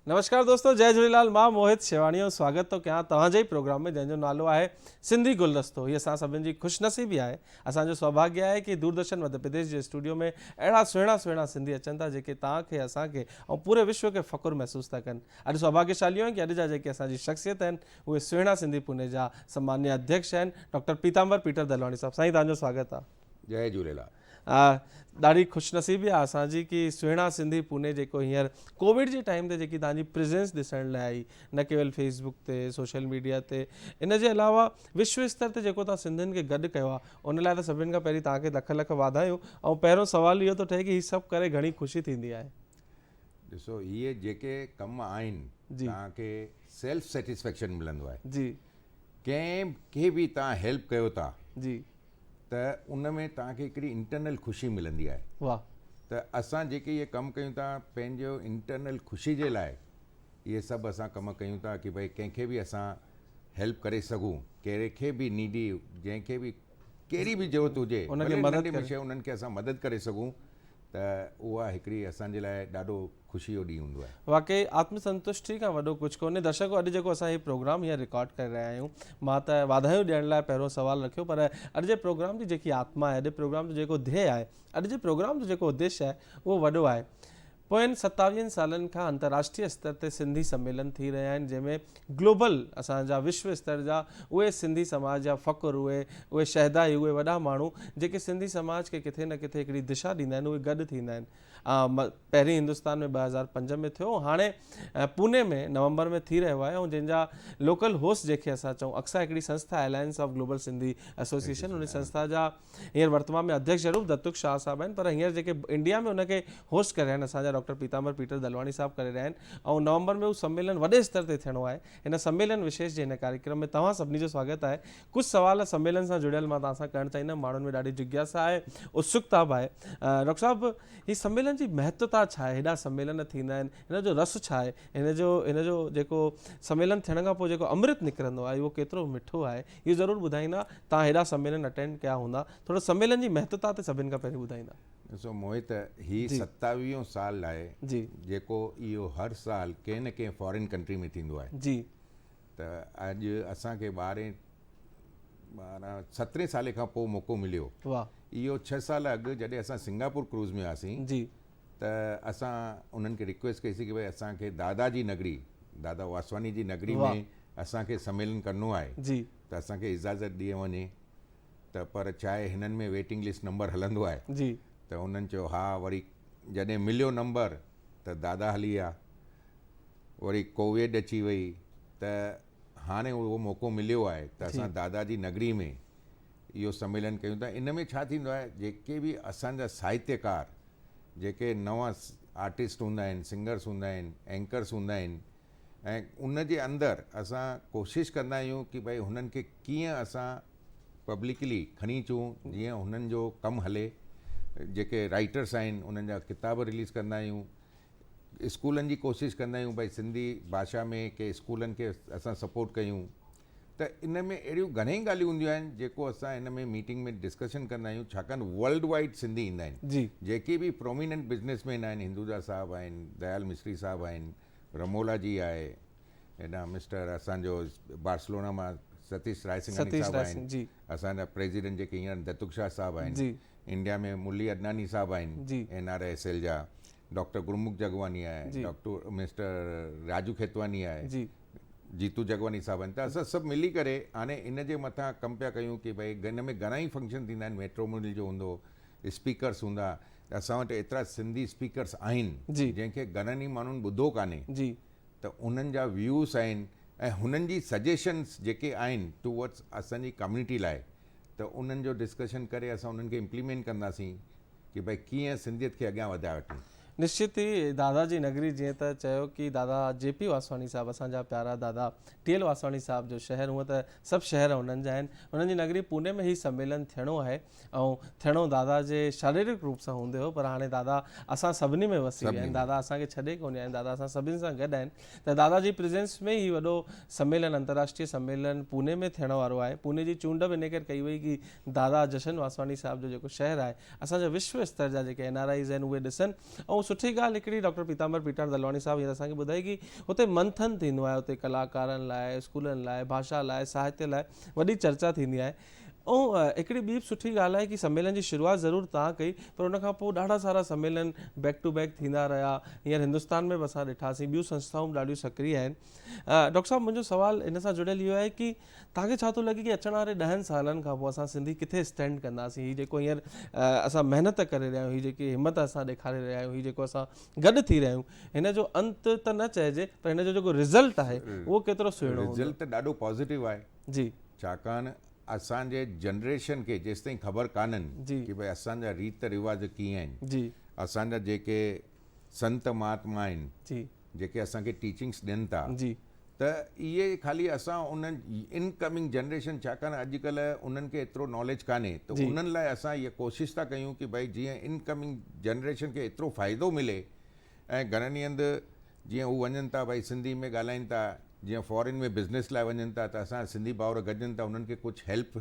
नमस्कार दोस्तों, जय झूलेलाल। मां मोहित शेवाणियो स्वागत तो कयां तव्हांजे ई प्रोग्राम में जंहिंजो नालो आहे सिंधी गुलदस्तो। ये असां सभिनी जी ख़ुशनसीबी आहे। असांजो सौभाग्य आहे कि दूरदर्शन मध्य प्रदेश जे स्टूडियो में अहिड़ा सुहिणा सिंधी अचनि था जेके तव्हांखे असांखे ऐं पूरे विश्व खे फ़ख़ुरु महसूस था कनि। अॼु सौभाग्यशाली आहियूं कि अॼु जा जेके असांजी शख़्सियत आहिनि उहे सुहिणा सिंधी पुणे जा सम्मान्य अध्यक्ष आहिनि डॉक्टर पीताम्बर पीटर दलवाणी साहब। साईं, तव्हांजो स्वागत आहे। जय झूलेलाल। ॾाढी ख़ुशनसीबी आहे असांजी कि सुहिणा सिंधी पुणे जेको हींअर कोविड जे टाइम ते जेकी तव्हांजी प्रेजेंस ॾिसण लाइ आई, न केवल फेसबुक ते, सोशल मीडिया ते, इन जे अलावा विश्व स्तर ते जेको तव्हां सिंधियुनि खे गॾु कयो आहे, उन लाइ त सभिनि खां पहिरीं तव्हांखे लख लख वाधायूं। ऐं पहिरियों सुवालु इहो थो ठहे कि हीउ सभु करे घणी ख़ुशी थींदी आहे। ॾिसो, इहे जेके कम आहिनि तव्हांखे सेल्फ सेटिस्फेक्शन मिलंदो आहे जी। कंहिंखे बि तव्हां हेल्प कयो था जी। त उन में तव्हांखे हिकिड़ी इंटरनल ख़ुशी मिलंदी आहे। वाह। त असां जेके इहे कमु कयूं था पंहिंजो इंटरनल ख़ुशी जे लाइ इहे सभु असां कमु कयूं था कि भई कंहिंखे बि असां हेल्प करे सघूं, कंहिंखे बि नीडी, जंहिंखे बि कहिड़ी बि ज़रूरत हुजे उनखे मदद करे शइ उन्हनि खे असां मदद करे सघूं त उहा हिकिड़ी असांजे लाइ ॾाढो ख़ुशी जो ॾींहुं हूंदो आहे। वाकई आत्मसंतुष्टि खां वॾो कुझु कोन्हे। दर्शकों, अॼु जेको असां हीउ प्रोग्राम हीअं रिकॉर्ड करे रहिया आहियूं, मां त वाधायूं ॾियण लाइ पहिरियों सवालु रखियो, पर अॼु जे प्रोग्राम जी जेकी आत्मा आहे, अॼु प्रोग्राम जो जेको ध्येय आहे, अॼु जे प्रोग्राम जो जेको उद्देश्य आहे उहो वॾो आहे। पोयनि 27 सालनि खां अंतर्राष्ट्रीय स्तर ते सिंधी सम्मेलन थी रहिया आहिनि, जंहिंमें ग्लोबल असांजा विश्व स्तर जा उहे सिंधी समाज जा फ़ख़ुरु, उहे शहदाई, उहे वॾा माण्हू जेके सिंधी समाज खे किथे न किथे हिकिड़ी दिशा ॾींदा आहिनि, उहे गॾु थींदा आहिनि। पहिरीं हिंदुस्तान में 2005 में थियो, हाणे पुणे में नवंबर में थी रहियो आहे। ऐं जंहिंजा लोकल होस्ट जेके असां चऊं, अक्सा हिकिड़ी संस्था alliance of global Sindhi association, उन संस्था जा हींअर वर्तमान में अध्यक्ष ज़रूर दत्तुक शाह साहब आहिनि, पर हींअर जेके इंडिया में उनखे होस्ट करे रहिया आहिनि असांजा डॉक्टर पीताम्बर पीटर दलवाणी साहब करे रहिया आहिनि। ऐं नवंबर में उहो सम्मेलन वॾे स्तर ते थियणो आहे। हिन सम्मेलन विशेष जे हिन कार्यक्रम में तव्हां सभिनी जो स्वागत आहे। कुझु सवाल सम्मेलन सां जुड़ियल मां तव्हां सां करणु चाहींदुमि। माण्हुनि में ॾाढी जिज्ञासा आहे, उत्सुकता बि आहे। डॉक्टर साहब, हीउ सम्मेलन जी महत्वता छा आहे? हेॾा सम्मेलन थींदा आहिनि, हिन जो रस छा आहे? हिन जो जेको सम्मेलन थियण खां पोइ जेको अमृत निकिरंदो आहे उहो केतिरो मिठो आहे, इहो ज़रूरु ॿुधाईंदा। तव्हां हेॾा सम्मेलन अटेंड कया हूंदा, थोरो सम्मेलन जी महत्वता ते सभिनि खां पहिरीं ॿुधाईंदा। ॾिसो मोहित, ही 27 साल आहे जी, जेको इहो हर साल कंहिं न कंहिं फॉरेन कंट्री में थींदो आहे। जी। त अॼु असांखे 17 साले खां पोइ मौक़ो मिलियो। वाह। इहो 6 साल अॻु जॾहिं असां सिंगापुर क्रूज़ में हुआसीं जी, त असां उन्हनि खे रिक्वेस्ट कईसीं कि भई असांखे दादा जी नगरी, दादा वासवानी जी नगरी में असांखे सम्मेलन करिणो आहे। जी। त असांखे इजाज़त ॾिए वञे त, पर छा आहे हिननि में वेटिंग लिस्ट नंबर हलंदो आहे। जी। त उन्हनि चयो हा। वरी जॾहिं मिलियो नंबर त दादा हली विया, वरी कोविड अची वई, त हाणे उहो मौक़ो मिलियो आहे त असां दादा जी नगरी में इहो सम्मेलन कयूं था। इन में छा थींदो आहे, जेके बि असांजा साहित्यकार, जेके नवां आर्टिस्ट हूंदा आहिनि, सिंगर्स हूंदा आहिनि, एंकर्स हूंदा आहिनि, ऐं उन जे अंदरि असां कोशिशि कंदा आहियूं कि भई हुननि खे कीअं असां पब्लिकली खणी अचूं, जीअं हुननि जो कमु हले। जेके राइटर्स आहिनि उन्हनि जा किताब रिलीज़ कंदा आहियूं। स्कूलनि जी कोशिशि कंदा आहियूं भई सिंधी भाषा में के स्कूलनि खे असां सपोर्ट कयूं। त इन में अहिड़ियूं घणेई ॻाल्हियूं हूंदियूं आहिनि जेको असां इन में मीटिंग में डिस्कशन कंदा आहियूं, छाकाणि वर्ल्ड वाइड सिंधी ईंदा आहिनि। जी। जेके बि प्रोमिनेंट बिजनेसमैन आहिनि, हिंदुजा साहब आहिनि, दयाल मिस्त्री साहब आहिनि, रमोला जी आहे, हेॾा मिस्टर असांजो बार्सिलोना मां सतीश रायसिंघानी साहब आहिनि, असांजा प्रेसिडेंट जेके हींअर दत्तुक शाह साहब आहिनि, इंडिया में मुरली अदनानी साहब आहिनि NRSL जा, डॉक्टर गुरमुख जगवानी आहे, डॉक्टर मिस्टर राजू खेतवानी आहे, जीतू जगवानी साहब आहिनि। त असां सभु मिली करे हाणे इन जे मथां कमु पिया कयूं कि भई हिन में घणा ई फंक्शन थींदा आहिनि। मेट्रोमोनिल जो हूंदो, स्पीकर्स हूंदा, त असां वटि एतिरा सिंधी स्पीकर्स आहिनि जंहिंखे घणनि ई माण्हुनि ॿुधो कान्हे। त उन्हनि जा व्यूज़ आहिनि ऐं हुननि जी सजेशन्स जेके आहिनि टूवर्ड्स असांजी कम्यूनिटी लाइ, त उन्हनि जो डिस्कशन करे असां उन्हनि खे इम्प्लीमेंट कंदासीं कि भई कीअं सिंधियत खे अॻियां वधाए वठूं। निश्चित ही दादा जी नगरी, जीअं त चयो कि दादा JP वासवानी साहब, असांजा प्यारा दादा TL वासवानी साहब जो शहर, हूअं त सभु शहर उन्हनि जा आहिनि। उन्हनि जी नगरी पुणे में ही सम्मेलन थियणो आहे ऐं थियणो दादा जे शारीरिक रूप सां हूंदो हो, पर हाणे दादा असां सभिनी में वसी विया आहिनि। दादा असांखे छॾे कोन्ह आहिनि, दादा असां सभिनी सां गॾु आहिनि। त दादा जी प्रेजेंस में ही वॾो सम्मेलन, अंतर्राष्ट्रीय सम्मेलन पुणे में थियण वारो आहे। पुणे जी चूंड बि इन करे कई वई कि दादा जशन वासवानी साहब जो जेको शहर आहे, असांजा विश्व स्तर जा जेके NRIs आहिनि उहे ॾिसनि ऐं सुठी ॻाल्हि हिकिड़ी डॉक्टर पीताम्बर पीटर दलवानी साहब हींअर असांखे ॿुधाई कि हुते मंथन थींदो आहे, हुते कलाकारनि लाइ, स्कूलनि लाइ, भाषा लाइ, साहित्य लाइ वॾी चर्चा थींदी आहे। ऐं हिकिड़ी ॿी सुठी ॻाल्हि आहे कि सम्मेलन जी शुरूआति ज़रूरु तव्हां कई, पर उन खां पोइ ॾाढा सारा सम्मेलन बैक टू बैक थींदा रहिया। हींअर हिंदुस्तान में बि असां ॾिठासीं, ॿियूं संस्थाऊं ॾाढियूं सक्रिय आहिनि। डॉक्टर साहब, मुंहिंजो सुवाल इन सां जुड़ियल इहो आहे कि तव्हांखे छा थो लॻे कि अचण वारे 10 सालनि खां पोइ असां सिंधी किथे स्टैंड कंदासीं? हीअ जेको हींअर असां महिनत करे रहिया आहियूं, हीअ जेकी हिमत असां ॾेखारे रहिया आहियूं, हीअ जेको असां गॾु थी रहिया आहियूं, हिन जो अंत त न चइजे, पर हिन जो जेको रिज़ल्ट आहे उहो केतिरो सुहिणो हूंदो? रिज़ल्ट ॾाढो पॉज़िटिव आहे जी। छाकाणि असांजे जनरेशन खे जेसिताईं ख़बर कान्हनि कि भई असांजा रीत रिवाज कीअं आहिनि जी, असांजा जेके संत महात्मा आहिनि जी, जेके असांखे टीचिंग्स ॾियनि था जी, त इहे ख़ाली असां उन्हनि इनकमिंग जनरेशन, छाकाणि अॼुकल्ह उन्हनि खे एतिरो नॉलेज कान्हे, त उन्हनि लाइ असां इहा कोशिशि था कयूं कि भई जीअं इनकमिंग जनरेशन खे एतिरो फ़ाइदो मिले। ऐं घणनि हंधि जीअं हू वञनि था भई सिंधी में ॻाल्हाइनि था, जीअं फॉरेन में बिज़नेस लाइ वञनि था, त असां सिंधी भाउर गॾजनि था, उन्हनि खे कुझु हेल्प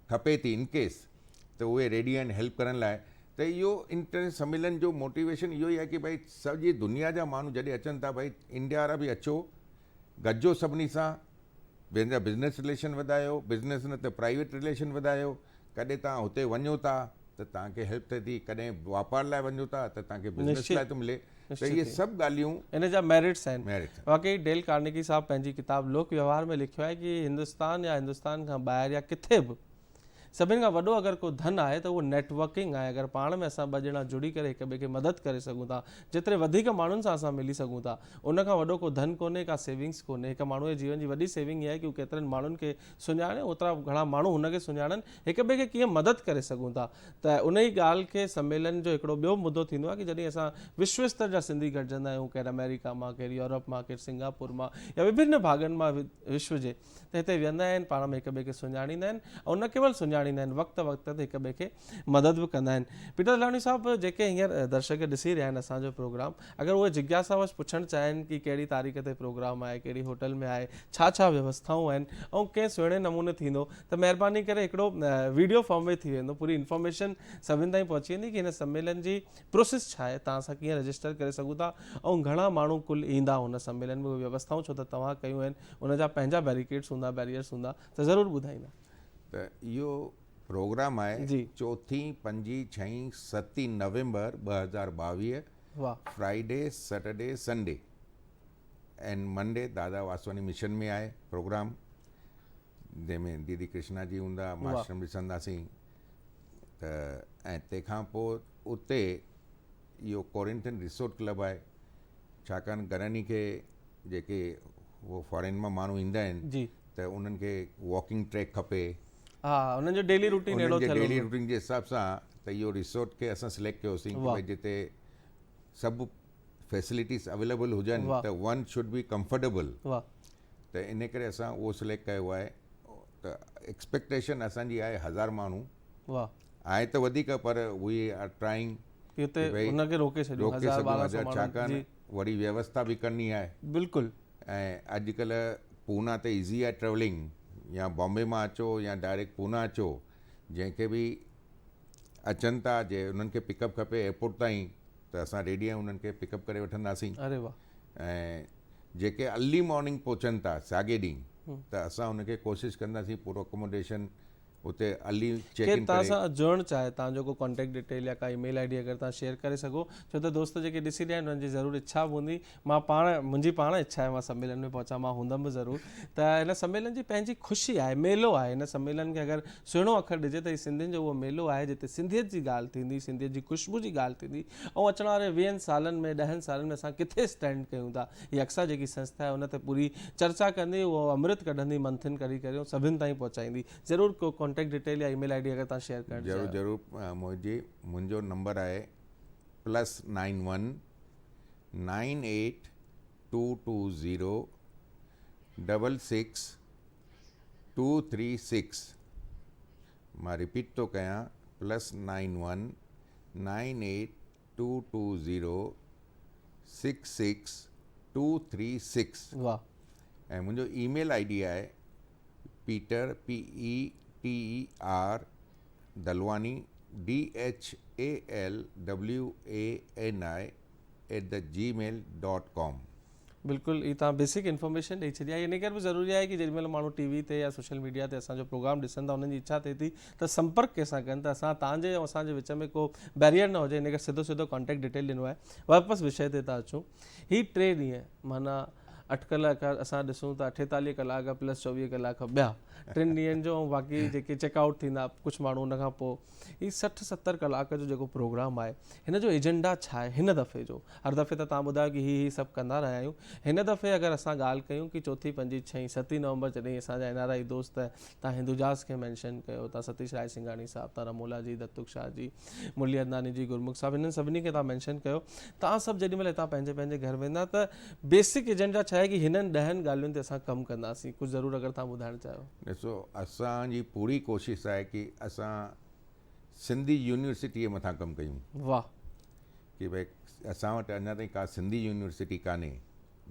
खपे थी इन केस, त उहे रेडी आहिनि हेल्प करण लाइ। त इहो इंटर सम्मेलन जो मोटिवेशन इहो ई आहे कि भई सॼी दुनिया जा माण्हू जॾहिं अचनि था, भई इंडिया वारा बि अचो, गॾिजो सभिनी सां, पंहिंजा बिज़नेस रिलेशन वधायो, बिज़नेस न त प्राइवेट रिलेशन वधायो। कॾहिं तव्हां हुते वञो था त तव्हांखे हेल्प थिए थी, कॾहिं वापार लाइ वञो था त तव्हांखे बिज़नेस लाइ थो मिले। त इहे सभु ॻाल्हियूं इन जा मेरिट्स आहिनि। वाकई डेल कार्नेगी साहब पंहिंजी किताब लोक व्यवहार में लिखियो आहे कि हिंदुस्तान या हिंदुस्तान खां ॿाहिरि या किथे बि सभिनि खां वॾो अगरि को धन आहे त उहो नेटवर्किंग आहे। अगरि पाण में असां ॿ ॼणा जुड़ी करे हिक ॿिए खे मदद करे सघूं था, जेतिरे वधीक माण्हुनि सां असां मिली सघूं था, उन खां वॾो को धन कोन्हे, का सेविंग्स कोन्हे। हिकु माण्हू जे जीवन जी वॾी सेविंग इहा आहे कि हू केतिरनि माण्हुनि खे सुञाणे, ओतिरा घणा माण्हू हुनखे सुञाणनि, हिक ॿिए खे कीअं मदद करे सघूं था। त उन ई ॻाल्हि खे सम्मेलन जो हिकिड़ो ॿियो मुदो थींदो आहे कि जॾहिं असां विश्व स्तर जा सिंधी गॾजंदा आहियूं, केरु अमेरिका मां, केरु यूरोप मां, केरु सिंगापुर मां या विभिन्न भागनि मां विश्व जे, त हिते वेंदा आहिनि, पाण में हिक ॿिए खे सुञाणींदा आहिनि, ऐं न केवल सुञाणींदा आहिनि, वक़्तु ते हिक ॿिए खे मदद बि कंदा आहिनि। पीटर दलवानी साहब, जेके हींअर दर्शक ॾिसी रहिया आहिनि असांजो प्रोग्राम, अगरि उहे जिज्ञासावश पुछणु चाहिनि कि कहिड़ी तारीख़ ते प्रोग्राम आहे, कहिड़ी होटल में आहे, छा छा व्यवस्थाऊं आहिनि ऐं कंहिं सुहिणे नमूने थींदो, त महिरबानी करे हिकिड़ो वीडियो फॉर्म में थी वेंदो, पूरी इंफॉर्मेशन सभिनि ताईं पहुची वेंदी कि हिन सम्मेलन जी प्रोसेस छा आहे, तव्हां सां कीअं रजिस्टर करे सघूं था ऐं घणा माण्हू कुल ईंदा हुन सम्मेलन में, व्यवस्थाऊं छो त तव्हां कयूं आहिनि, उनजा पंहिंजा बैरिकेड्स हूंदा, बैरियर्स हूंदा, त ज़रूरु ॿुधाईंदा। त इहो प्रोग्राम आहे 4, 5, 6, 7 नवंबर 2022, Friday, Saturday, Sunday and Monday Dada Vaswani mission में आहे प्रोग्राम, जंहिंमें दीदी कृष्णा जी हूंदा, मास्टरम ॾिसंदासीं। त ऐं तंहिंखां पोइ उते इहो कोरिंथन रिसोर्ट क्लब आहे, छाकाणि घणनि खे जेके उहो फॉरेन मां माण्हू ईंदा आहिनि त उन्हनि खे वॉकिंग ट्रैक खपे। हा, उन्हनि जो डेली रूटीन अहिड़ो थियल डेली रूटीन जे हिसाब सां त इहो रिसोर्ट खे असां सिलेक्ट कयोसीं कि भई जिते सभु फैसिलिटीज़ अवेलेबल हुजनि, त वन शुड बी कंफर्टेबल। त इन करे असां उहो सिलेक्ट कयो आहे। त एक्सपेक्टेशन असांजी आहे 1000 माण्हू आहे, त वधीक, पर वी आर ट्राइंग रोके सघूं, छाकाणि वरी व्यवस्था बि करणी आहे। बिल्कुलु। ऐं अॼुकल्ह पूना त ईज़ी आहे ट्रेवलिंग, या बॉम्बे मां अचो या डायरेक्ट पूना अचो, जंहिंखे बि अचनि था, जे उन्हनि खे पिकअप खपे एयरपोर्ट ताईं, त असां रेडी आहियूं, उन्हनि खे पिकअप करे वठंदासीं। अरे वाह। ऐं जेके अर्ली मॉर्निंग पहुचनि था साॻे ॾींहुं, त असां उनखे कोशिशि कंदासीं पूरो अकोमोडेशन उते अर्ली चेक इन करे। तव्हां सां जुड़णु चाहे, तव्हांजो को कॉन्टेक्ट डिटेल या का ईमेल आईडी अगरि तव्हां शेयर करे सघो, छो त दोस्त जेके ॾिसी रहिया आहिनि उन्हनि जी ज़रूरु इच्छा हूंदी। मुंहिंजी पाण इच्छा आहे मां सम्मेलन में पहुचां, मां हूंदमि बि ज़रूरु। त हिन सम्मेलन जी पंहिंजी ख़ुशी आहे, मेलो आहे। हिन सम्मेलन खे अगरि सुहिणो अखर ॾिजे त सिंधियुनि जो उहो मेलो आहे, जिते सिंधियत जी ॻाल्हि थींदी, सिंधियत जी ख़ुशबू जी ॻाल्हि थींदी, ऐं अचण वारे 20 सालनि में, 10 सालनि में असां किथे स्टैंड कयूं था, हीअ अक्सा जेकी संस्था आहे उन ते पूरी चर्चा कंदी, उहो अमृत कढंदी, मंथन करे करे सभिनि ताईं पहुचाईंदी। ज़रूरु को कॉन्टेक्ट डिटेल या ईमेल आईडी अगरि तव्हां शेयर करणु चाहियो। ज़रूरु। मुंहिंजो नंबर आहे +91 98 220 66 236। मां रिपीट थो कयां, +91 98 220 66 236। ऐं मुंहिंजो ईमेल आईडी आहे peter PETER dalwani DHALWANI @gmail.com। बिल्कुलु ई तव्हां बेसिक इन्फॉर्मेशन ॾेई छॾी आहे। इन करे बि ज़रूरी आहे कि जेॾीमहिल माण्हू टीवी ते या सोशल मीडिया ते असांजो प्रोग्राम ॾिसनि था, उन्हनि जी इच्छा थिए थी त संपर्क कंहिंसां कनि, त असां तव्हांजे ऐं असांजे विच में को बैरियर न हुजे, इन करे सिधो सिधो कॉन्टेक्ट डिटेल ॾिनो आहे। वापसि विषय ते था अचूं। ही 3 ॾींहं माना 8 कलाक असां ॾिसूं था, 48 कलाक प्लस 24 कलाक ॿिया 3 ॾींहंनि जो, ऐं बाक़ी जेके चेकआउट थींदा कुझु माण्हू उन खां पोइ, ही 60-70 कलाक जो जेको प्रोग्राम आहे, हिन जो एजेंडा छा आहे हिन दफ़े जो? हर दफ़े त तव्हां ॿुधायो कि ही सभु कंदा रहिया आहियूं। हिन दफ़े अगरि असां ॻाल्हि कयूं कि 4, 5, 6, 7 नवंबर जॾहिं असांजा NRI दोस्त, तव्हां हिंदुजास खे मैंशन कयो, तव्हां सतीश रायसिंघानी साहब, तव्हां रमोला जी, दत्तुक शाह जी, मुरली अदनानी जी, गुरमुख साहब, हिननि सभिनी खे तव्हां मैंशन कयो। तव्हां सभु जेॾीमहिल हितां पंहिंजे पंहिंजे घर वेंदा त बेसिक एजेंडा छा आहे कि हिननि 10 ॻाल्हियुनि ते असां कमु कंदासीं? कुझु ज़रूरु अगरि तव्हां ॿुधाइणु चाहियो। ॾिसो, असांजी पूरी कोशिशि आहे कि असां सिंधी यूनिवर्सिटीअ मथां कमु कयूं। वाह। कि भई असां वटि अञा ताईं का सिंधी यूनिवर्सिटी कान्हे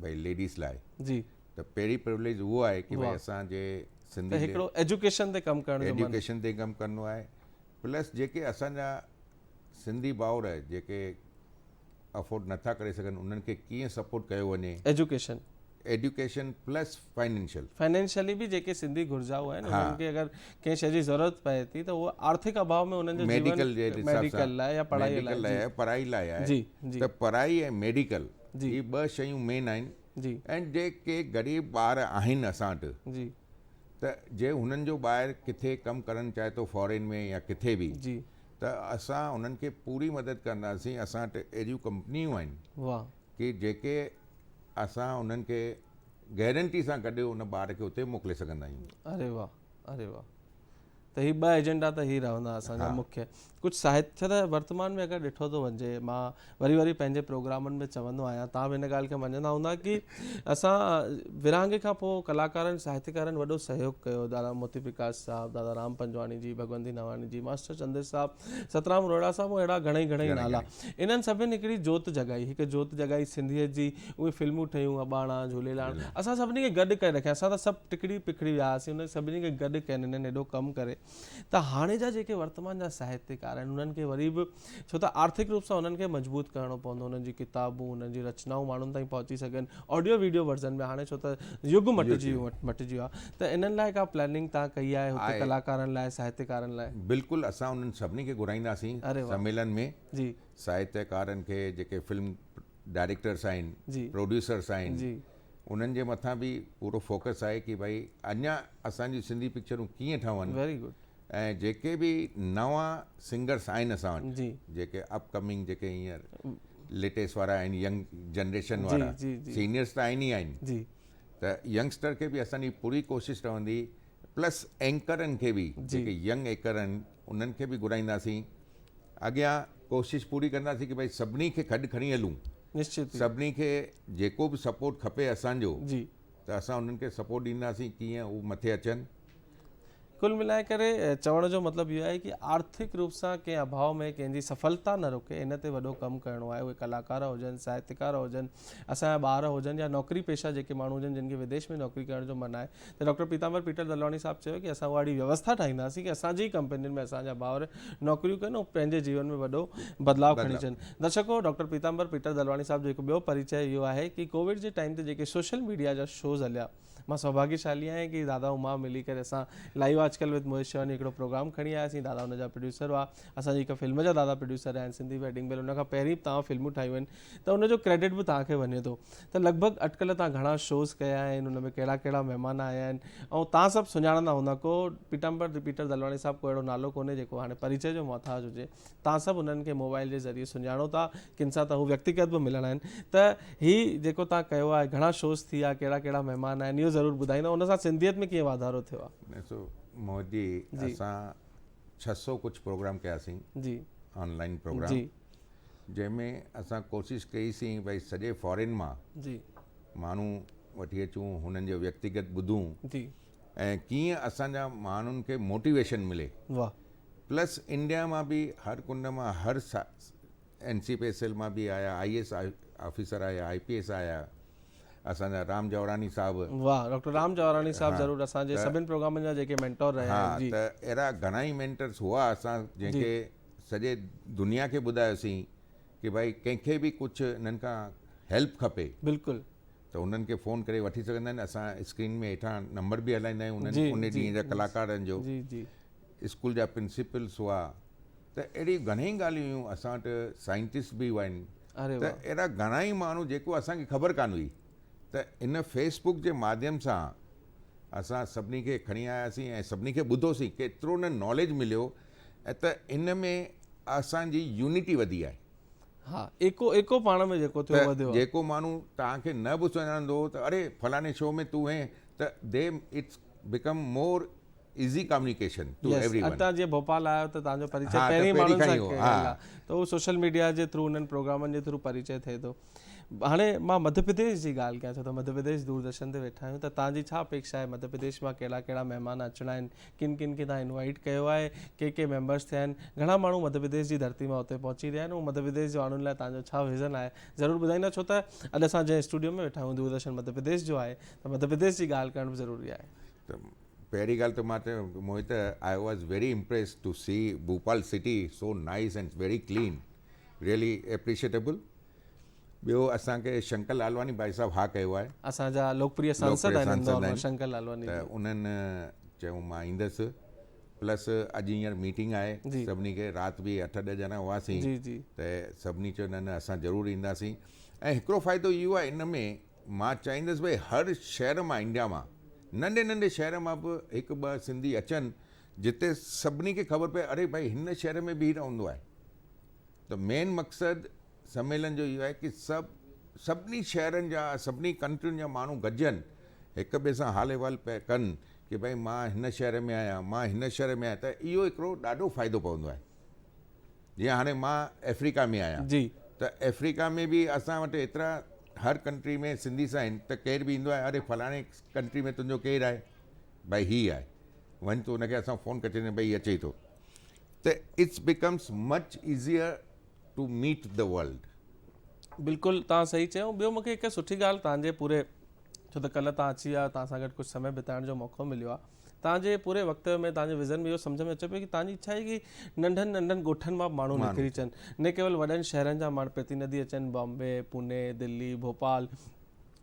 भई लेडीज़ लाइ। जी। त पहिरीं प्रिविलेज उहो आहे कि भई असांजे सिंधी हिकिड़ो एजुकेशन ते कमु करणु, एजुकेशन ते कमु करिणो आहे। प्लस जेके असांजा सिंधी भाउर जेके अफोर्ड नथा करे सघनि, उन्हनि खे कीअं सपोर्ट कयो वञे। एजुकेशन प्लस फाइनेंशियली बि जेके सिंधी घुर्जाऊ आहिनि, उन्हनि खे अगरि कंहिं शइ जी ज़रूरत पए थी त उहो आर्थिक अभाव में उन्हनि जो मेडिकल लाइ या पढ़ाई लाइ आहे। त पढ़ाई ऐं मेडिकल इहे 2 शयूं मेन आहिनि। ऐं जेके ग़रीब ॿार आहिनि असां वटि, त जे हुननि जो ॿाहिरि किथे कमु करणु चाहे थो फॉरेन में या किथे बि, त असां उन्हनि खे पूरी मदद कंदासीं। असां वटि अहिड़ियूं कंपनियूं आहिनि कि जेके असां उन्हनि खे गारंटी सां गॾु उन ॿार खे उते मोकिले सघंदा आहियूं। अरे वाह, अरे वाह। त ही 2 एजेंडा त ही रहंदा असांजा मुख्य। कुझु साहित्य त वर्तमान में अगरि ॾिठो थो वञे, मां वरी पंहिंजे प्रोग्रामनि में चवंदो आहियां, तव्हां बि हिन ॻाल्हि खे मञंदा हूंदा कि असां विरहाङे खां पोइ कलाकारनि साहित्यकारनि वॾो सहयोग कयो। दादा मोती प्रकाश साहब, दादा राम पंजवाणी जी, भगवंती नवानी जी, मास्टर चंद्र साहब, सतराम रोहिड़ा साहब, अहिड़ा घणेई नाला। इन्हनि सभिनी हिकिड़ी जोत जॻाई, हिकु जोत जॻाई सिंधियत जी। उहे फिल्मूं ठहियूं, अबाणा, झूलेलाल, असां सभिनी खे गॾु करे रखिया। असां त सभु टिकड़ी पिकड़ी वियासीं, उन सभिनी खे गॾु कयनि हिननि एॾो कमु करे। त हाणे जा जेके वर्तमान जा साहित्यकार आहिनि, उन्हनि खे वरी बि, छो त आर्थिक रूप सां उन्हनि खे मजबूत करिणो पवंदो, उन्हनि जी किताबूं, उन्हनि जी रचनाऊं माण्हुनि ताईं पहुची सघनि, ऑडियो वीडियो वर्ज़न में। हाणे छो त युग मटिजी वियो आहे, त इन्हनि लाइ का प्लानिंग तव्हां कई आहे हुते कलाकारनि लाइ, साहित्यकारनि लाइ? बिल्कुलु, असां उन्हनि सभिनी खे घुराईंदासीं सम्मेलन में। साहित्यकारनि खे, जेके फिल्म डायरेक्टर्स आहिनि, प्रोड्यूसर्स आहिनि, उन्हनि जे मथां बि पूरो फोकस आहे कि भई अञा असांजी सिंधी पिक्चरूं कीअं ठहनि। Very good. ऐं जेके बि नवां सिंगर्स आहिनि असां वटि, जेके अपकमिंग, जेके हींअर लेटेस्ट वारा आहिनि, यंग जनरेशन वारा, सीनियर्स त आहिनि ई आहिनि, त यंगस्टर खे बि असांजी पूरी कोशिशि रहंदी। प्लस एंकरनि खे बि, जेके यंग एंकर आहिनि, उन्हनि खे बि घुराईंदासीं। अॻियां कोशिशि पूरी कंदासीं कि भई सभिनी खे गॾु खणी हलूं। निश्चित। सभिनी खे जेको बि सपोर्ट खपे असांजो, त असां उन्हनि खे सपोर्ट ॾींदासीं, कीअं उहे मथे अचनि। कुल मिलाए करे चवण जो मतिलबु इहो आहे कि आर्थिक रूप सां कंहिं अभाव में कंहिंजी सफलता न रुके, इन ते वॾो कमु करिणो आहे। उहे कलाकार हुजनि, साहित्यकार हुजनि, असांजा ॿार हुजनि, या नौकिरी पेशा जेके माण्हू हुजनि जिन खे विदेश में नौकिरी करण जो मन आहे, त डॉक्टर पीताम्बर पीटर दलवाणी साहब चयो कि असां उहा व्यवस्था ठाहींदासीं कि असांजी कंपनियुनि में असांजा भाउर नौकिरियूं कनि ऐं पंहिंजे जीवन में वॾो बदिलाव खणी अचनि। दर्शकों, डॉक्टर पीताम्बर पीटर दलवाणी साहब जो हिकु ॿियो परिचय इहो आहे कि कोविड जे टाइम ते जेके सोशल मीडिया जा शोज़ हलिया, मां सौभाग्यशाली आहियां कि दादा ऐं मां मिली करे असां लाइव आजकल विद मोहित शिवानी हिकिड़ो प्रोग्राम खणी आयासीं। दादा हुन जा प्रोड्यूसर हुआ, असांजी हिकु फिल्म जा दादा प्रोड्यूसर आहिनि, सिंधी वेडिंग बेल। उन खां पहिरीं तव्हां फिल्मूं ठाहियूं आहिनि, त उनजो क्रेडिट बि तव्हांखे वञे थो। त लॻभॻि अॼुकल्ह तव्हां घणा शोज़ कया आहिनि, उन में कहिड़ा कहिड़ा महिमान आया आहिनि, ऐं तव्हां सभु सुञाणंदा हूंदा। को पीताम्बर पीटर दलवाणी साहब को अहिड़ो नालो कोन्हे जेको हाणे परिचय जो मोहताज हुजे। तव्हां सभु उन्हनि खे मोबाइल जे ज़रिए सुञाणो था, किन सां त हू व्यक्तिगत बि मिलणा आहिनि। त हीउ जेको तव्हां कयो आहे, घणा शोज़ थी विया, कहिड़ा कहिड़ा महिमान आहिनि, इहो ज़रूरु ॿुधाईंदा। उन सां सिंधियत में कीअं वाधारो थियो आहे? ॾिसो मोदी जी, असां 600 कुझु प्रोग्राम कयासीं जी, ऑनलाइन प्रोग्राम, जंहिंमें असां कोशिशि कईसीं भई सॼे फॉरेन मां जी माण्हू वठी अचूं, हुननि जो व्यक्तिगत ॿुधूं जी, ऐं कीअं असांजा माण्हुनि खे मोटिवेशन मिले। वाह। प्लस इंडिया मां बि हर कुंड मां, हर NCPSL मां बि आया, IAS ऑफिसर आया, IPS आया, असांजा राम जवरानी साहब। वाह, डॉक्टर राम जवरानी साहब ज़रूरु असांजे सभिनि प्रोग्रामनि जा जेके मेंटोर रहिया आहिनि। त अहिड़ा घणा ई मेंटर्स हुआ असां, जंहिंखे सॼे दुनिया खे ॿुधायोसीं कि भाई कंहिंखे बि कुझु हिननि खां हेल्प खपे बिल्कुलु त उन्हनि खे फ़ोन करे वठी सघंदा आहिनि। असां स्क्रीन में हेठां नंबर बि हलाईंदा आहियूं जी, उन जी, ॾींहं जा कलाकारनि जो, जी जी स्कूल जा प्रिंसिपल्स हुआ, त अहिड़ी घणेई ॻाल्हियूं हुयूं। असां वटि साइंटिस्ट बि हुआ आहिनि, अरे त वाह अहिड़ा घणा ई माण्हू जेको असांखे ख़बर कान हुई, त इन फेसबुक जे माध्यम सां असां सभिनी खे खणी आयासीं ऐं सभिनी खे ॿुधोसीं, केतिरो न नॉलेज मिलियो। ऐं त इन में असांजी यूनिटी वधी आहे। हाँ एको पाण में जेको थियो वधियो आहे। जेको माण्हू तव्हांखे न बि सुञाणंदो त अरे फलाणे शो में तूं हैं, त दे it's become more easy communication to everyone. अतां जीअं भोपाल आयो त तव्हांजो परिचय हाँ, पहिरीं पहिरीं माण्हुनि खां सां ई हो, कयल हाँ। आहे, त उहो सोशल मीडिया जे थ्रू उन्हनि प्रोग्रामनि जे थ्रू परिचय थिए थो। हाणे मां मध्य प्रदेश जी ॻाल्हि कयां, छो त मध्य प्रदेश दूरदर्शन ते वेठा आहियूं, त तव्हांजी छा अपेक्षा आहे? मध्य प्रदेश मां कहिड़ा कहिड़ा महिमान अचिणा आहिनि, किन किन खे तव्हां इनवाइट कयो आहे, के मेंबर्स थिया आहिनि, घणा माण्हू मध्य प्रदेश जी धरती मां हुते पहुची रहिया आहिनि, ऐं मध्य प्रदेश जे माण्हुनि लाइ तव्हांजो छा विज़न आहे, ज़रूरु ॿुधाईंदा। छो त अॼु असां जंहिं स्टूडियो में वेठा आहियूं दूरदर्शन मध्य प्रदेश जो आहे, त मध्य प्रदेश जी ॻाल्हि करणु बि ज़रूरी आहे। त पहिरीं ॻाल्हि त मां चयो Mohit, I was very impressed to see Bhopal city so nice and very clean, really appreciatable. ॿियो असांखे शंकर लालवानी भाई साहब हा कयो आहे, असांजा लोकप्रिय सांसद आहिनि इंदौर मां, शंकर लालवानी, त उन्हनि चयो मां ईंदुसि। प्लस अॼु हींअर मीटिंग आहे सभिनी खे, राति बि 8-10 ॼणा हुआसीं, त सभिनी चयो न न असां ज़रूरु ईंदासीं। ऐं हिकिड़ो फ़ाइदो इहो आहे इन में, मां चाहींदुसि भई हर शहर मां, इंडिया मां, नंढे नंढे शहर मां बि 1-2 सिंधी अचनि, जिते सभिनी खे ख़बर पए अरे भाई हिन शहर में बि रहंदो आहे। त मेन मक़सदु सम्मेलन जो इहो आहे कि सभिनी शहरनि जा, सभिनी कंट्रियुनि जा माण्हू गॾिजनि, हिक ॿिए सां हाल अहिवाल कनि कि भाई मां हिन शहर में आहियां, मां हिन शहर में आहियां। त इहो हिकिड़ो ॾाढो फ़ाइदो पवंदो आहे। जीअं हाणे मां अफ्रीका में आहियां, त अफ्रीका में बि असां वटि एतिरा हर कंट्री में सिंधीस आहिनि, त केरु बि ईंदो आहे, अरे फलाणे कंट्री में तुंहिंजो केरु आहे, भाई हीअ आहे, वञ त हुनखे असां फ़ोन करे चवंदा भई अचे थो। त it's becomes much easier to meet the world. बिल्कुलु तव्हां सही चयो। ॿियो मूंखे हिकु सुठी ॻाल्हि तव्हांजे पूरे, छो त कल्ह तव्हां अची विया, तव्हां सां गॾु कुझु समय बिताइण जो मौक़ो मिलियो आहे, तव्हांजे पूरे वक़्त में तव्हांजे विज़न में इहो सम्झ में अचे पियो कि तव्हांजी इच्छा आहे कि नंढनि नंढनि ॻोठनि मां माण्हू निकिरी अचनि, न केवल वॾनि शहरनि जा माण्हू प्रतिनिधि अचनि, बॉम्बे, पुणे, दिल्ली, भोपाल,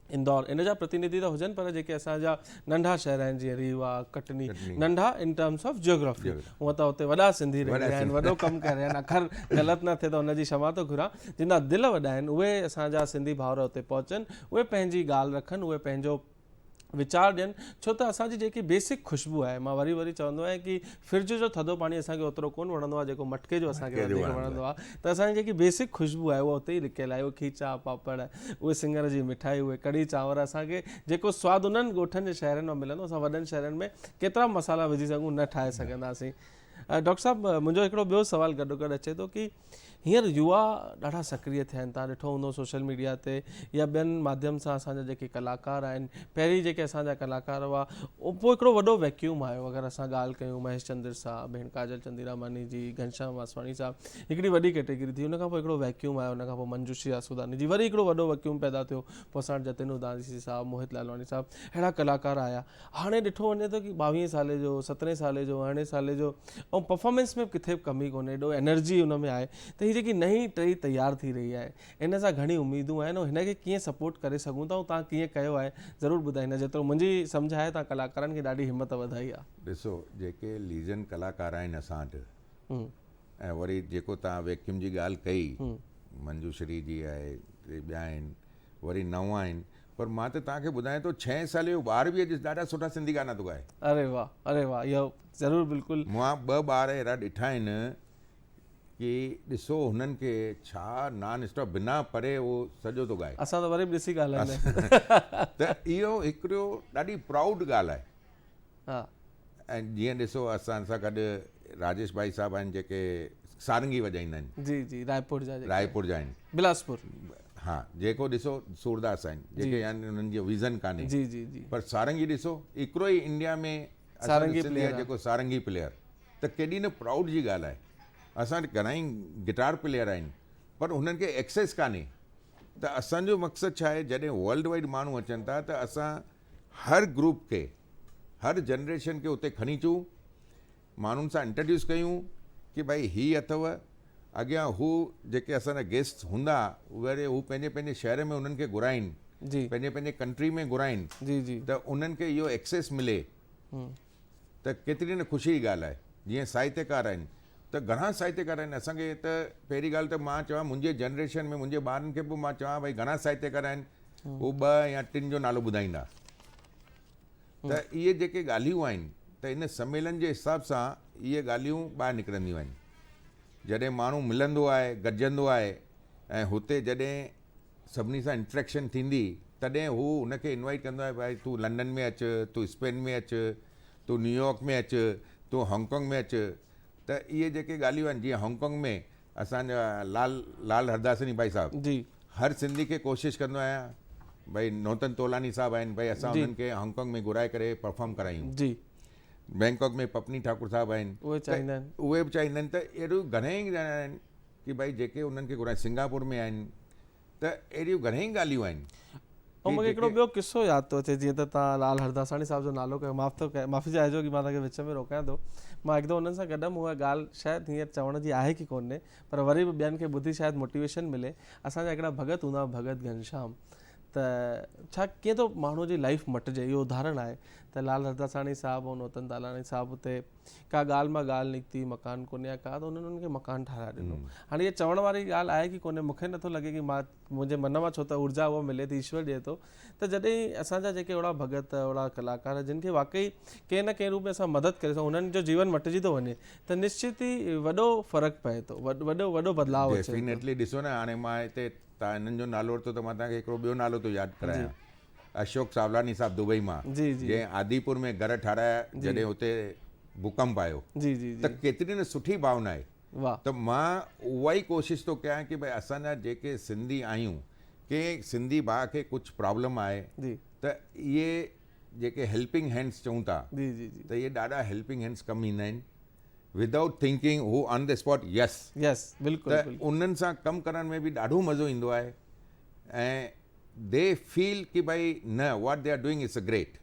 इंदौर, इन जा प्रतिनिधि त हुजनि, पर जेके असांजा नंढा शहर आहिनि जीअं रीवा, कटनी, नंढा इन टर्म्स ऑफ जियोग्राफी, हूअं त हुते वॾा सिंधी रही रहिया आहिनि, वॾो कमु करे रहिया आहिनि, अखर ग़लति न थिए त हुनजी क्षमा थो घुरां, जिन जा दिलि वॾा आहिनि, उहे असांजा सिंधी भाउर हुते पहुचनि, उहे पंहिंजी ॻाल्हि रखनि, उहे पंहिंजो वीचार ॾियनि। छो त असांजी जेकी बेसिक ख़ुशबू आहे, मां वरी वरी चवंदो आहियां कि फ्रिज जो थधो पाणी असांखे ओतिरो कोन वणंदो आहे जेको मटके जो असांखे वधीक वणंदो आहे। त असांजी जेकी बेसिक ख़ुशबू आहे उहा उते ई लिकियल आहे, उहे खीचा पापड़, उहे सिङर जी मिठाई, उहे कढ़ी चांवर, असांखे जेको सवादु उन्हनि ॻोठनि जे शहरनि में मिलंदो, असां वॾनि शहरनि में केतिरा मसाला विझी सघूं न ठाहे सघंदासीं। डॉक्टर साहिबु, मुंहिंजो हिकिड़ो ॿियो सुवालु गॾो गॾु अचे थो कि हींअर युवा ॾाढा सक्रिय थिया आहिनि, तव्हां ॾिठो हूंदो सोशल मीडिया ते या ॿियनि माध्यम सां असांजा जेके कलाकार आहिनि, पहिरीं जेके असांजा कलाकार हुआ, पोइ हिकिड़ो वॾो वैक्यूम आयो। अगरि असां ॻाल्हि कयूं महेश चंद्र साहब, भेण काजल चंदीरामानी जी, घनश्याम वासवाणी साहब, हिकिड़ी वॾी कैटेगरी थी, हुनखां पोइ हिकिड़ो वैक्यूम आयो, हुनखां पोइ मंजूश्री आसूदानी जी, वरी हिकिड़ो वॾो वैक्यूम पैदा थियो, पोइ असां वटि जतिन उदासी साहब, मोहित लालवानी साहब, अहिड़ा कलाकार आया। हाणे ॾिठो वञे थो कि 22 साले जो, 17 साले जो, 18 साले जो, ऐं परफॉर्मेंस में किथे कमी कोन्हे, एॾो एनर्जी हुन में आहे। त हीअ जेकी नई टही तयारु थी रही आहे, इन सां घणी उमेदूं आहिनि, ऐं हिनखे कीअं सपोर्ट करे सघूं था, ऐं तव्हां कीअं कयो आहे, ज़रूरु ॿुधाईंदा। जेतिरो मुंहिंजी सम्झ आहे, तव्हां कलाकारनि खे ॾाढी हिमत वधाई आहे। ॾिसो, जेके लीजन कलाकार आहिनि असां वटि, ऐं वरी जेको तव्हां वैक्यूम जी ॻाल्हि कई, मंजूश्री जी आहे, ॿिया आहिनि, वरी नवां आहिनि, पर मां त तव्हांखे ॿुधायां थो 6 साले जो ॿार बि अॼु ॾाढा सुठा सिंधी गाना थो ॻाए। अरे वाह, अरे वाह, इहो ज़रूरु बिल्कुलु। मां 2 ॿार अहिड़ा ॾिठा आहिनि कि ॾिसो हुननि खे छा नॉन स्टॉप बिना परे उहो सॼो थो ॻाए। असां त वरी बि ॾिसी ॻाल्हाईंदा आहियूं। त इहो हिकिड़ो ॾाढी प्राउड ॻाल्हि आहे। हा, ऐं जीअं ॾिसो असां सां गॾु राजेश भाई साहब आहिनि, जेके सारंगी वॼाईंदा आहिनि। जी जी, रायपुर जा आहिनि, बिलासपुर। हाँ, जेको ॾिसो सूरदास आहिनि, जेके यानी उन्हनि जो विज़न कान्हे। जी जी जी, पर सारंगी ॾिसो, हिकिड़ो ई इंडिया में सारंगी प्लेयर, जेको सारंगी प्लेयर, त केॾी न प्राउड जी ॻाल्हि आहे। असां वटि घणा ई गिटार प्लेयर आहिनि, पर हुननि खे एक्सेस कान्हे। त असांजो मक़सदु छा आहे, जॾहिं वर्ल्ड वाइड माण्हू अचनि था, त असां हर ग्रुप खे, हर जनरेशन खे उते खणी अचूं, माण्हुनि सां इंट्रोड्यूस कयूं कि भाई हीअ अथव, अॻियां हू जेके असांजा गेस्ट हूंदा वरी हू पंहिंजे पंहिंजे शहर में उन्हनि खे घुराइनि, जी पंहिंजे पंहिंजे कंट्री में घुराइनि, जी जी त उन्हनि खे इहो एक्सेस मिले त केतिरी न ख़ुशी जी ॻाल्हि आहे। जीअं साहित्यकार आहिनि त घणा साहित्यकार आहिनि, असांखे त पहिरीं ॻाल्हि त मां चवां मुंहिंजे जनरेशन में मुंहिंजे ॿारनि खे बि मां चवां भई घणा साहित्यकार आहिनि, उहो 2 या 3 जो नालो ॿुधाईंदा। त इहे जेके ॻाल्हियूं आहिनि त इन सम्मेलन जे हिसाब सां इहे ॻाल्हियूं ॿाहिरि निकिरंदियूं आहिनि। जॾहिं माण्हू मिलंदो आहे, गॾिजंदो आहे ऐं हुते जॾहिं सभिनी सां इंट्रैक्शन थींदी तॾहिं हू हुनखे इनवाइट कंदो आहे, भाई तूं लंडन में अचु, तूं स्पेन में अचु, तूं न्यूयॉर्क में अचु, तूं हांगकांग में अचु। त इहे जेके ॻाल्हियूं आहिनि, जीअं हांगकांग में असांजा लाल हरदासनी भाई साहब, जी हर सिंधी खे कोशिशि कंदो आहियां, भाई नौतन तोलानी साहब आहिनि, भाई असां उन्हनि खे हांगकांग में घुराए करे परफॉर्म करायूं। जी बैंकॉक में पपनी ठाकुर साहब आहिनि, उहे चाहींदा आहिनि, उहे बि चाहींदा आहिनि। त अहिड़ियूं घणेई ॼणा आहिनि कि भाई जेके उन्हनि खे घुराए, सिंगापुर में आहिनि। त अहिड़ियूं घणेई ॻाल्हियूं आहिनि। ऐं मूंखे हिकिड़ो ॿियो किस्सो यादि थो अचे, जीअं त तव्हां लाल हरदासाणी साहिब जो नालो कयो, माफ़ी चाहिजो कि मां तव्हांखे विच में रोकियां थो। मां हिकु दफ़ो उन्हनि सां गॾु उहा ॻाल्हि शायदि हींअर चवण जी आहे कि कोन्हे, पर वरी बि ॿियनि खे ॿुधी शायदि मोटिवेशन मिले। असांजा हिकिड़ा भगत हूंदा हुआ, भगत घनश्याम। त छा कीअं थो माण्हू जी लाइफ मटिजे, इहो उदाहरण आहे त लाल हरदासाणी साहिबु ऐं नौतन तालाणी साहिबु हुते का ॻाल्हि मां ॻाल्हि निकिती, मकान कोन्हे या का, त उन्हनि उन्हनि खे मकान ठाराए ॾिनो। हाणे इहे चवण वारी ॻाल्हि आहे कि कोन्हे, मूंखे नथो लॻे कि मां मुंहिंजे मन मां, छो त ऊर्जा उहा मिले थी, ईश्वर ॾिए थो। त जॾहिं असांजा जेके अहिड़ा भगत, अहिड़ा कलाकार जिन खे वाक़ई कंहिं न कंहिं रूप में असां मदद करे सघूं, उन्हनि जो जीवन मटिजी थो वञे, त निश्चित ई वॾो फ़र्क़ु पए थो, वॾो बदिलाव अचे। डेफिनेटली ॾिसो न, हाणे मां हिते तव्हां हिननि जो नालो वरितो त मां तव्हांखे हिकिड़ो ॿियो नालो थो यादि करायां, अशोक सावलानी साहब दुबई मां, जंहिं आदिपुर में घर ठाराया जॾहिं हुते भूकंप आयो। जी जी त केतिरी न सुठी भावना आहे। त मां उहा ई कोशिशि थो कयां कि भाई असांजा जेके सिंधी आहियूं, कंहिं सिंधी भाउ खे कुझु प्रॉब्लम आहे त इहे जेके हेल्पिंग हैंड्स चऊं था, त इहे ॾाढा हेल्पिंग हैंड्स कमु ईंदा आहिनि। विदाउट थिंकिंग हू ऑन द स्पॉट यस बिल्कुलु, त उन्हनि सां कमु करण में बि ॾाढो मज़ो ईंदो आहे ऐं दे फील कि भाई न, what they are doing is a great.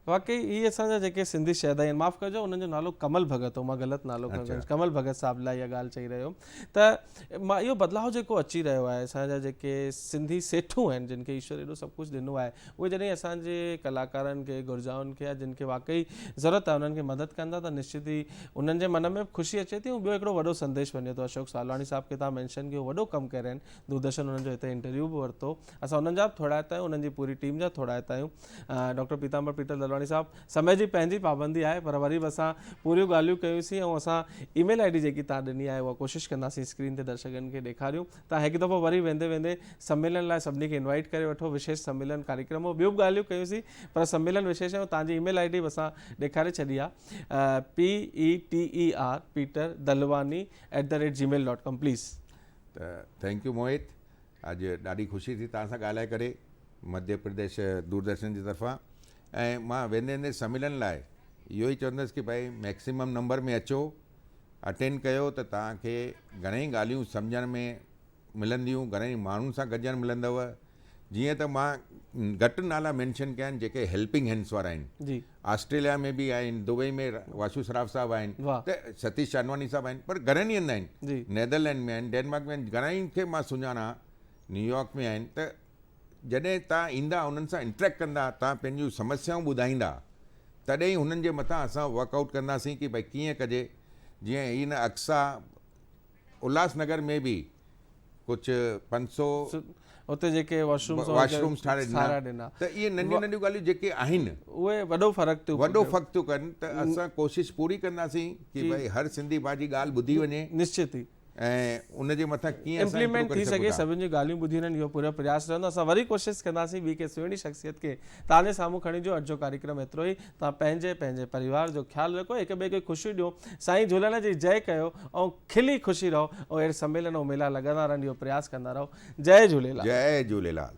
वाकई इहे असांजा जेके सिंधी शहदा आहिनि, माफ़ु कजो उन्हनि जो नालो कमल भगत हो, मां ग़लति नालो खयों, कमल भगत साहिब लाइ इहा ॻाल्हि चई रहियो। त मां इहो बदिलाव जेको अची रहियो आहे, असांजा जेके सिंधी सेठूं आहिनि, जिन खे ईश्वर एॾो सभु कुझु ॾिनो आहे, उहे जॾहिं असांजे कलाकारनि खे, घुर्जाउनि खे, या जिन खे वाक़ई ज़रूरत आहे उन्हनि खे मदद कंदा, त निश्चित ई उन्हनि जे मन में ख़ुशी अचे थी। ऐं ॿियो हिकिड़ो वॾो संदेश वञे थो। अशोक सावलानी साहिब खे तव्हां मैंशन कयो, वॾो कमु करे आहिनि, दूरदर्शन उन्हनि जो हिते इंटरव्यू बि वरितो, असां उन्हनि जा बि थोरा आहियूं, उन्हनि जी पूरी टीम जा थोरा आहियूं। डॉक्टर पीताम्बर पीटर दलवाणी साहिबु, समय जी पंहिंजी पाबंदी आहे, पर वरी बि असां पूरियूं ॻाल्हियूं कयूंसीं ऐं असां ईमेल ID जेकी तव्हां ॾिनी आहे उहा कोशिशि कंदासीं स्क्रीन ते दर्शकनि खे ॾेखारियूं। तव्हां हिकु दफ़ो वरी वेंदे वेंदे सम्मेलन लाइ सभिनी खे इनवाइट करे वठो, विशेष सम्मेलन कार्यक्रम, ॿियूं बि ॻाल्हियूं कयूंसीं, पर सम्मेलन विशेष आहे। तव्हांजी ईमेल ID बि असां ॾेखारे छॾी आहे, PETER Peter Dalwani @gmail.com please. त थैंक यू मोहित, अॼु ॾाढी ख़ुशी थी तव्हां सां ॻाल्हाए करे, मध्य प्रदेश दूरदर्शन जी तरफ़ां। ऐं मां वेंदे वेंदे सम्मेलन लाइ इहो ई चवंदुसि कि भाई मैक्सिमम नंबर में अचो, अटेंड कयो, त तव्हांखे घणेई ॻाल्हियूं सम्झण में मिलंदियूं, घणेई माण्हुनि सां गॾिजणु मिलंदव। जीअं त मां घटि नाला मैंशन कया आहिनि जेके हेल्पिंग हैंड्स वारा आहिनि, ऑस्ट्रेलिया में बि आहिनि, दुबई में वाशू सराफ साहब आहिनि, त सतीश चांदवानी साहब आहिनि, पर घणनि ई हंधि आहिनि, नेदरलैंड में आहिनि, डेनमार्क में आहिनि, घणेई खे मां सुञाणा, न्यूयॉर्क में आहिनि। त जॾहिं तव्हां ईंदा, उन्हनि सां इंटरेक्ट कंदा, तव्हां पंहिंजूं समस्याऊं ॿुधाईंदा, तॾहिं हुननि जे मथां असां वर्कआउट कंदासीं कि भाई कीअं कजे। जीअं ही न अक्सा उल्हासनगर में बि कुझु 500 उते जेके वॉशरूम्स ठाहे ॾिना, त इहे नंढियूं नंढियूं ॻाल्हियूं जेके आहिनि उहे वॾो फ़र्क़ु थियूं कनि। त असां कोशिशि पूरी कंदासीं कि भाई हर सिंधी भाउ जी ॻाल्हि ॿुधी वञे, निश्चित ई ऐं उनजे मथां कीअं इम्प्लीमेंट थी सघे, सभिनि जूं ॻाल्हियूं ॿुधी वञनि, इहो पूरो प्रयास रहंदो। असां वरी कोशिशि कंदासीं ॿी के सुहिणी शख़्सियत खे तव्हांजे साम्हूं खणी अचो। अॼु जो कार्यक्रम एतिरो ई। तव्हां पंहिंजे परिवार जो ख़्यालु रखो, हिक ॿिए खे ख़ुशियूं ॾियो, साईं झूलेलाल जी जय कयो ऐं खिली ख़ुशी रहो, ऐं अहिड़े सम्मेलन ऐं मेला लॻंदा रहनि, इहो प्रयास कंदा रहो। जय झूलेलाल। जय झूलेलाल।